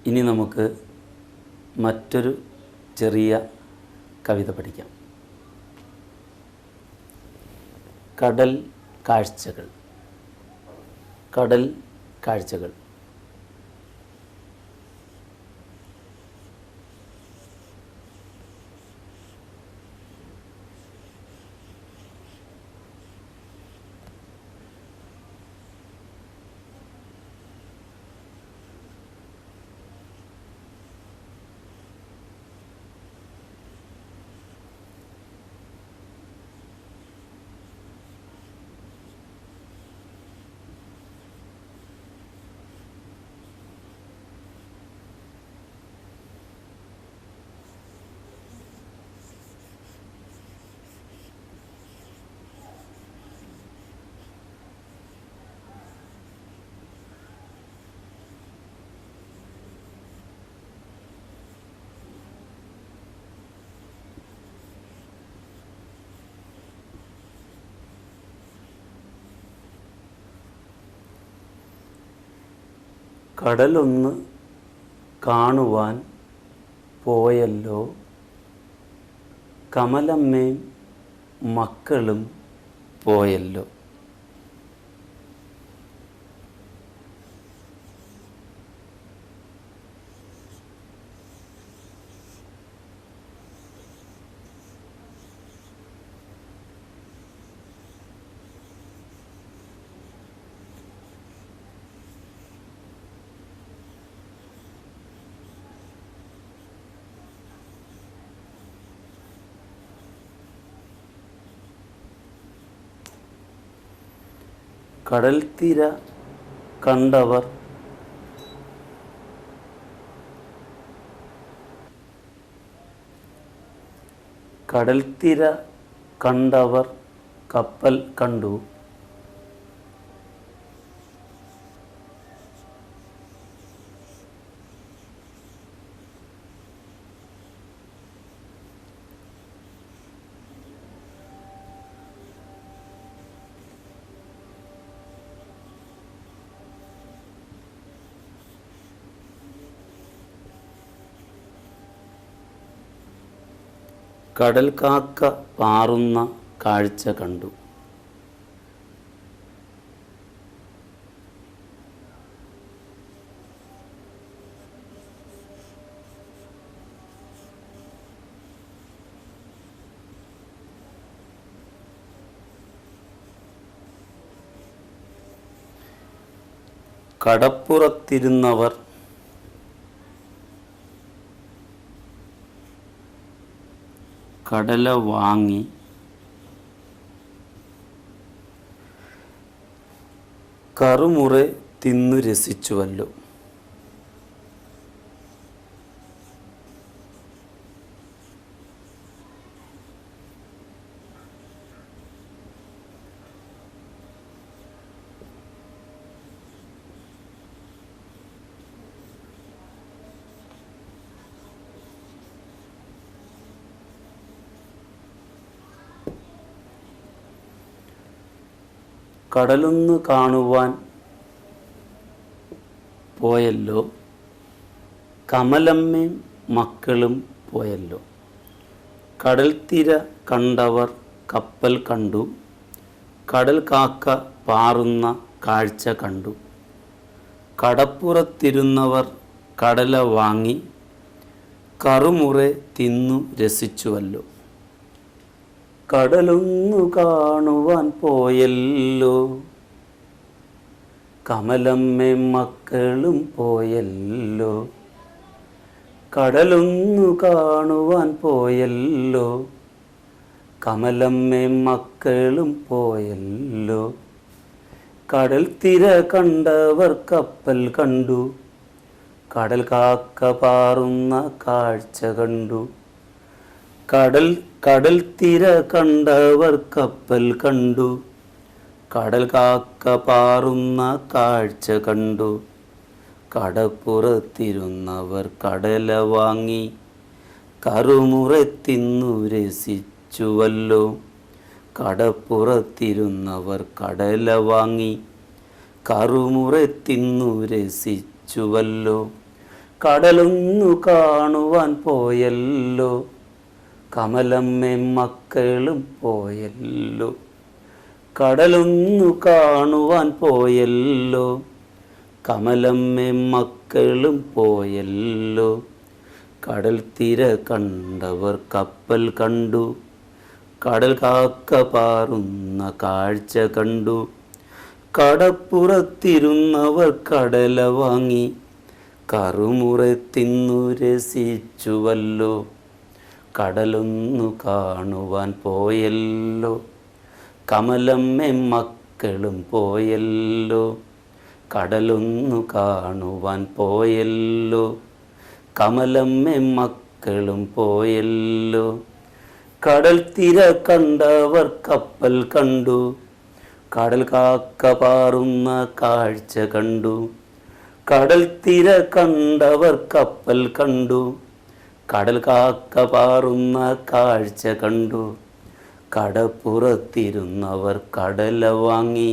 ഇനി നമുക്ക് മറ്റൊരു ചെറിയ കവിത പഠിക്കാം. കടൽ കാഴ്ചകൾ. കടൽ കാഴ്ചകൾ. കടലൊന്ന് കാണുവാൻ പോയല്ലോ, കമലമ്മേം മക്കളും പോയല്ലോ. കടൽത്തിര കണ്ടവർ കപ്പൽ കണ്ടു. കടൽ കാക്ക പാറുന്ന കാഴ്ച കണ്ടു. കടപ്പുറത്തിരുന്നവർ കടല വാങ്ങി കറുമുറെ തിന്നു രസിച്ചുവല്ലോ. കടലൊന്ന് കാണുവാൻ പോയല്ലോ, കമലമ്മയും മക്കളും പോയല്ലോ. കടൽത്തിര കണ്ടവർ കപ്പൽ കണ്ടു. കടൽ കാക്ക പാറുന്ന കാഴ്ച കണ്ടു. കടപ്പുറത്തിരുന്നവർ കടല വാങ്ങി കറുമുറെ തിന്നു രസിച്ചുവല്ലോ. കടലൊന്നു കാണുവാൻ പോയല്ലോ, കമലമ്മേം മക്കളും പോയല്ലോ. കടലൊന്നു കാണുവാൻ പോയല്ലോ, കമലമ്മേം മക്കളും പോയല്ലോ. കടൽ തിര കണ്ടവർ കപ്പൽ കണ്ടു. കടൽ കാക്ക പാറുന്ന കാഴ്ച കണ്ടു. കടൽ തിര കണ്ടവർ കപ്പൽ കണ്ടു. കടൽ കാക്ക പാറുന്ന കാഴ്ച കണ്ടു. കടപ്പുറത്തിരുന്നവർ കടല വാങ്ങി കറുമുറെ തിന്നു രസിച്ചുവല്ലോ. കടപ്പുറത്തിരുന്നവർ കടല വാങ്ങി കറുമുറെ തിന്നു രസിച്ചുവല്ലോ. കടലൊന്നു കാണുവാൻ പോയല്ലോ, കമലമ്മേ മക്കളും പോയല്ലോ. കടലൊന്നു കാണുവാൻ പോയല്ലോ, കമലമ്മേ മക്കളും പോയല്ലോ. കടൽ തിര കണ്ടവർ കപ്പൽ കണ്ടു, കടൽ കാക്ക പാറുന്ന കാഴ്ച കണ്ടു. കടപ്പുറത്തിരുന്നവർ കടല വാങ്ങി, കറുമുറെ തിന്നു രസിച്ചുവല്ലോ. കടലൊന്നു കാണുവാൻ പോയല്ലോ, കമലമ്മേ മക്കളും പോയല്ലോ. കടലൊന്നു കാണുവാൻ പോയല്ലോ, കമലമ്മേ മക്കളും പോയല്ലോ. കടൽ തിര കണ്ടവർ കപ്പൽ കണ്ടു, കടൽ കാക്ക പാറുന്ന കാഴ്ച കണ്ടു. കടൽ തിര കണ്ടവർ കപ്പൽ കണ്ടു, കടൽ കാക്ക പാറുന്ന കാഴ്ച കണ്ടു. കടപ്പുറത്തിരുന്നവർ കടല വാങ്ങി,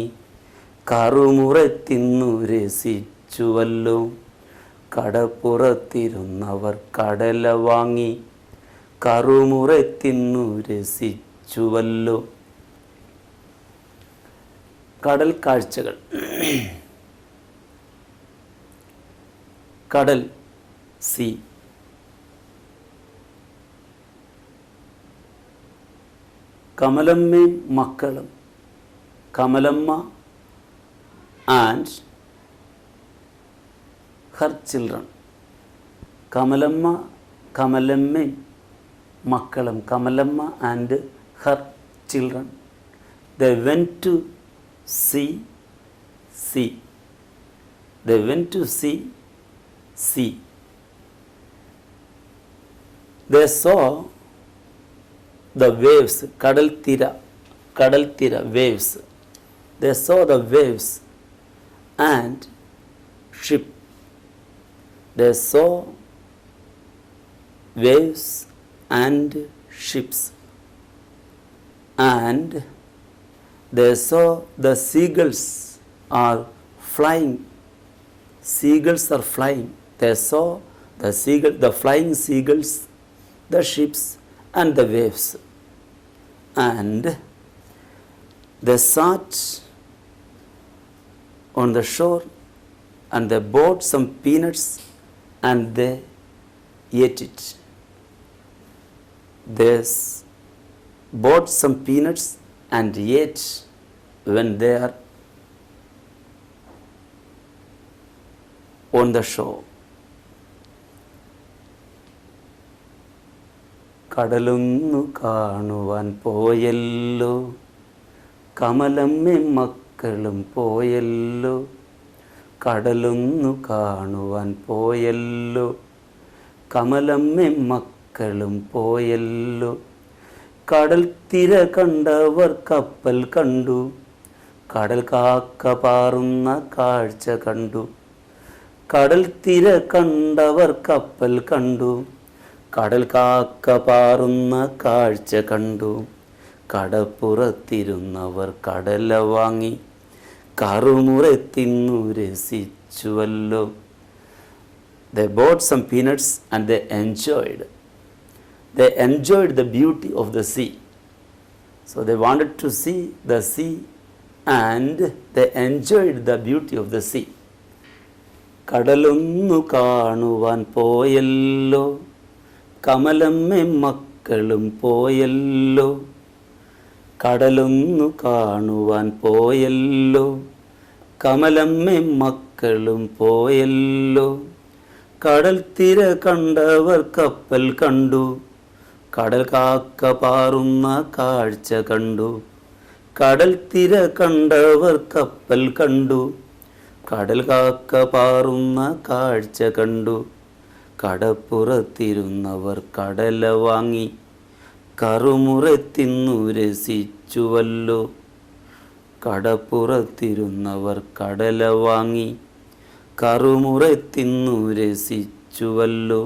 കറുമുറെ തിന്നു രസിച്ചുവല്ലോ. കടപ്പുറത്തിരുന്നവർ കടല വാങ്ങി, കറുമുറെ തിന്നു രസിച്ചുവല്ലോ. കടൽ കാഴ്ചകൾ. കടൽ, സീ. കമലമ്മയും മക്കളും, Kamalamma and her children. Kamalamma, കമലമ്മയും മക്കളും, Kamalamma and her children. They went to see. They went to see. They saw the waves, kadal tira, waves. They saw the waves and ship. They saw waves and ships. And they saw the seagulls are flying. Seagulls are flying. They saw the flying seagulls, the ships and the waves. And they sat on the shore and they bought some peanuts and they ate it. They bought some peanuts and ate when they are on the shore. കടലൊന്നു കാണുവാൻ പോയല്ലോ, കമലമ്മേ മക്കളും പോയല്ലോ. കടലൊന്നു കാണുവാൻ പോയല്ലോ, കമലമ്മേ മക്കളും പോയല്ലോ. കടൽ തിര കണ്ടവർ കപ്പൽ കണ്ടു, കടൽ കാക്ക പാറുന്ന കാഴ്ച കണ്ടു. കടൽ തിര കണ്ടവർ കപ്പൽ കണ്ടു, കടൽ കാക്ക പാറുന്ന കാഴ്ച കണ്ടു. കടപ്പുറത്തിരുന്നവർ കടല വാങ്ങി, കറുമുറെ തിന്നു രസിച്ചുവല്ലോ. They bought some peanuts and they enjoyed the beauty of the sea. So they wanted to see the sea and they enjoyed the beauty of the sea. കടലൊന്നു കാണുവാൻ പോയല്ലോ, കമലമ്മേ മക്കളും പോയല്ലോ. കടലൊന്നു കാണുവാൻ പോയല്ലോ, കമലമ്മേ മക്കളും പോയല്ലോ. കടൽ തിര കണ്ടവർ കപ്പൽ കണ്ടു, കടൽ കാക്ക പാറുന്ന കാഴ്ച കണ്ടു. കടൽ തിര കണ്ടവർ കപ്പൽ കണ്ടു, കടൽ കാക്ക പാറുന്ന കാഴ്ച കണ്ടു. കടപ്പുറത്തിരുന്നവർ കടല വാങ്ങി, കറുമുറെ തിന്നു രസിച്ചുവല്ലോ. കടപ്പുറത്തിരുന്നവർ കടല വാങ്ങി, കറുമുറെ തിന്നു രസിച്ചുവല്ലോ.